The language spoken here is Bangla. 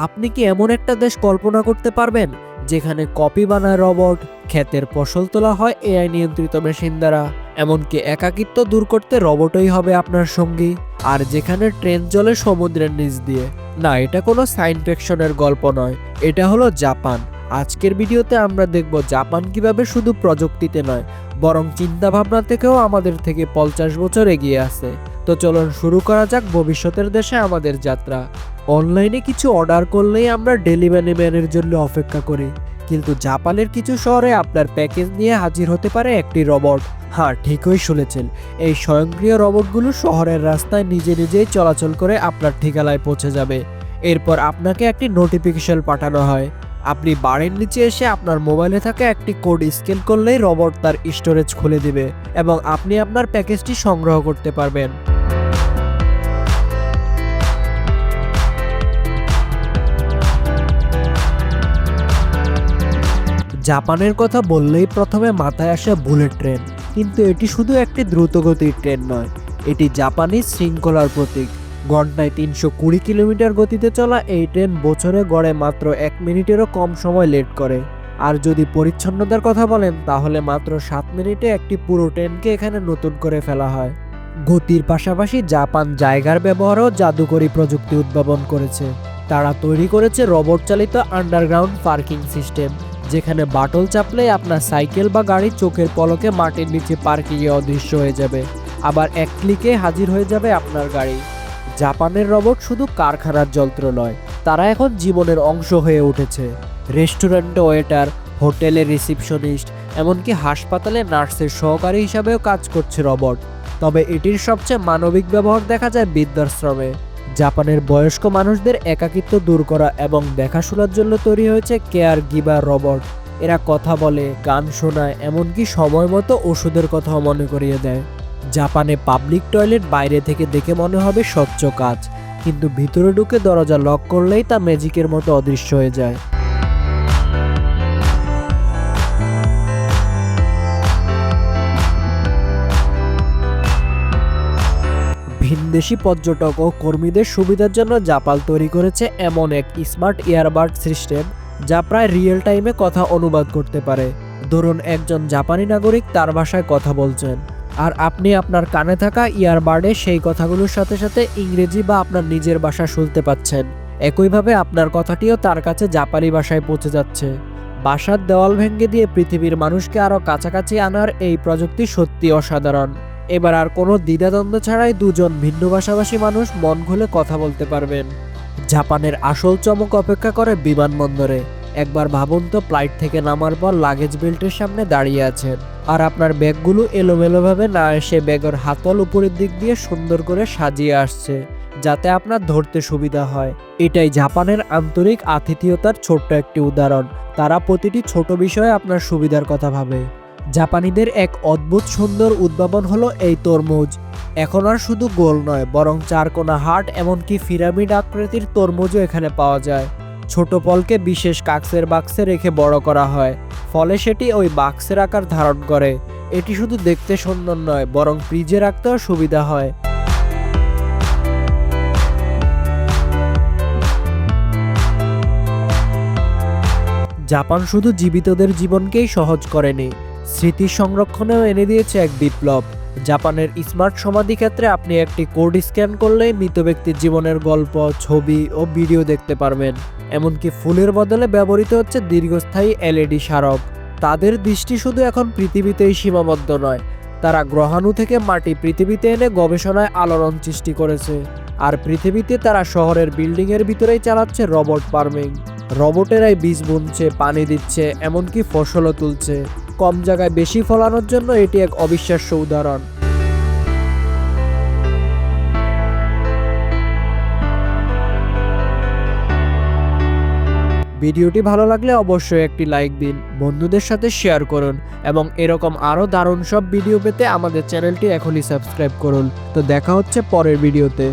আপনি কি এমন একটা দেশ কল্পনা করতে পারবেন যেখানে কপি বানায় রোবট, ক্ষেতের ফসল তোলা হয় এআই নিয়ন্ত্রিত মেশিন দ্বারা, এমনকি একাকিত্ব দূর করতে রোবটই হবে আপনার সঙ্গী, আর যেখানে ট্রেন চলে সমুদ্রের নিচ দিয়ে? না, এটা কোনো সায়েন্স ফিকশনের গল্প নয়, এটা হলো জাপান। আজকের ভিডিওতে আমরা দেখব জাপান কিভাবে শুধু প্রযুক্তিতে নয়, বরং চিন্তাভাবনা থেকেও আমাদের থেকে 50 বছর এগিয়ে আছে। তো চলুন শুরু করা যাক ভবিষ্যতের দেশে আমাদের যাত্রা। অনলাইনে কিছু অর্ডার করলেই আমরা ডেলিভারি ম্যানের জন্য অপেক্ষা করি, কিন্তু জাপানের কিছু শহরে আপনার প্যাকেজ নিয়ে হাজির হতে পারে একটি রোবট। হ্যাঁ, ঠিকই শুনেছেন, এই স্বয়ংক্রিয় রোবটগুলো শহরের রাস্তায় নিজে নিজেই চলাচল করে আপনার ঠিকানায় পৌঁছে যাবে। এরপর আপনাকে একটি নোটিফিকেশন পাঠানো হয়। আপনি বাড়ির নিচে এসে আপনার মোবাইলে থাকা একটি কোড স্ক্যান করলেই রোবট তার স্টোরেজ খুলে দিবে এবং আপনি আপনার প্যাকেজটি সংগ্রহ করতে পারবেন। জাপানের কথা বললেই প্রথমে মাথায় আসে বুলেট ট্রেন, কিন্তু এটি শুধু একটি দ্রুতগতির ট্রেন নয়, এটি জাপানি শৃঙ্খলার প্রতীক। ঘন্টায় 320 কিলোমিটার গতিতে চলা এই ট্রেন বছরে গড়ে মাত্র 1 মিনিটেরও কম সময় লেট করে। আর যদি পরিচ্ছন্নতার কথা বলেন, তাহলে মাত্র 7 মিনিটে একটি পুরো ট্রেনকে এখানে নতুন করে ফেলা হয়। গতির পাশাপাশি জাপান জায়গার ব্যবহারও জাদুকরী প্রযুক্তি উদ্ভাবন করেছে। তারা তৈরি করেছে রোবট চালিত আন্ডারগ্রাউন্ড পার্কিং সিস্টেম, যেখানে বাটল চাপলেই আপনার সাইকেল বা গাড়ি চোখের পলকে মাটির নিচে পার্কিংয়ে অদৃশ্য হয়ে যাবে, আবার এক ক্লিকে হাজির হয়ে যাবে আপনার গাড়ি। জাপানের রোবট শুধু কারখানার যন্ত্র নয়, তারা এখন জীবনের অংশ হয়ে উঠেছে। রেস্টুরেন্টে ওয়েটার, হোটেলে রিসিপশনিস্ট, এমনকি হাসপাতালে নার্সের সহকারী হিসাবেও কাজ করছে রোবট। তবে এটির সবচেয়ে মানবিক ব্যবহার দেখা যায় বৃদ্ধাশ্রমে। জাপানের বয়স্ক মানুষদের একাকিত্ব দূর করা এবং দেখাশোনার জন্য তৈরি হয়েছে কেয়ার গিভার রোবট। এরা কথা বলে, গান শোনায়, এমনকি সময় মতো ওষুধের কথাও মনে করিয়ে দেয়। জাপানে পাবলিক টয়লেট বাইরে থেকে দেখে মনে হবে স্বচ্ছ কাচ, কিন্তু ভিতরে ঢুকে দরজা লক করলেই তা ম্যাজিকের মতো অদৃশ্য হয়ে যায়। ভিনদেশি পর্যটক ও কর্মীদের সুবিধার জন্য জাপান তৈরি করেছে এমন এক স্মার্ট ইয়ারবাড সিস্টেম, যা প্রায় রিয়েল টাইমে কথা অনুবাদ করতে পারে। ধরুন একজন জাপানি নাগরিক তার ভাষায় কথা বলছেন, আর আপনি আপনার কানে থাকা ইয়ারবাডে সেই কথাগুলোর সাথে সাথে ইংরেজি বা আপনার নিজের ভাষা শুনতে পাচ্ছেন। একইভাবে আপনার কথাটিও তার কাছে জাপানি ভাষায় পৌঁছে যাচ্ছে। ভাষার দেওয়াল ভেঙে দিয়ে পৃথিবীর মানুষকে আরও কাছাকাছি আনার এই প্রযুক্তি সত্যি অসাধারণ। এবার আর কোনো দ্বিধাদ্বন্দ্ব ছাড়াই দুজন ভিন্ন ভাষাভাষী মানুষ মন খুলে কথা বলতে পারবেন। জাপানের আসল চমক অপেক্ষা করে বিমানবন্দরে। একবার ভাবুন তো, ফ্লাইট থেকে নামার পর লাগেজ বেল্টের সামনে দাঁড়িয়ে আছেন, আর আপনার ব্যাগগুলো এলোমেলোভাবে না এসে ব্যাগের হাতল উপরের দিক দিয়ে সুন্দর করে সাজিয়ে আসছে, যাতে আপনার ধরতে সুবিধা হয়। এটাই জাপানের আন্তরিক আতিথেয়তার ছোট্ট একটি উদাহরণ। তারা প্রতিটি ছোট বিষয়ে আপনার সুবিধার কথা ভাবে। জাপানিদের এক অদ্ভুত সুন্দর উদ্ভাবন হলো এই তরমুজ। এখন আর শুধু গোল নয়, বরং চারকোনা হার্ট, এমনকি পিরামিড আকৃতির তরমুজও এখানে পাওয়া যায়। ছোট ফলকে বিশেষ কাচের বাক্সে রেখে বড় করা হয়, ফলে সেটি ওই বাক্সের আকার ধারণ করে। এটি শুধু দেখতে সুন্দর নয়, বরং ফ্রিজে রাখতেও সুবিধা হয়। জাপান শুধু জীবিতদের জীবনকেই সহজ করেনি, স্মৃতি সংরক্ষণেও এনে দিয়েছে এক বিপ্লব। জাপানের স্মার্ট সমাধি ক্ষেত্রে আপনি একটি কোড স্ক্যান করলেই মৃত ব্যক্তির জীবনের গল্প, ছবি ও ভিডিও দেখতে পারবেন। এমনকি ফুলের বদলে ব্যবহৃত হচ্ছে দীর্ঘস্থায়ী এলইডি স্মারক। তাদের দৃষ্টি শুধু এখন পৃথিবীতেই সীমাবদ্ধ নয়, তারা গ্রহাণু থেকে মাটি পৃথিবীতে এনে গবেষণায় আলোড়ন সৃষ্টি করেছে। আর পৃথিবীতে তারা শহরের বিল্ডিংয়ের ভিতরেই চালাচ্ছে রোবট ফার্মিং। রোবটেরাই বীজ বুনছে, পানি দিচ্ছে, এমনকি ফসলও তুলছে। কম জায়গায় বেশি ফলানোর জন্য এটি এক অবিশ্বাস্য উদাহরণ। ভিডিওটি ভালো লাগলে অবশ্যই একটি লাইক দিন, বন্ধুদের সাথে শেয়ার করুন এবং এরকম আরও দারুণ সব ভিডিও পেতে আমাদের চ্যানেলটি এখনই সাবস্ক্রাইব করুন। তো দেখা হচ্ছে পরের ভিডিওতে।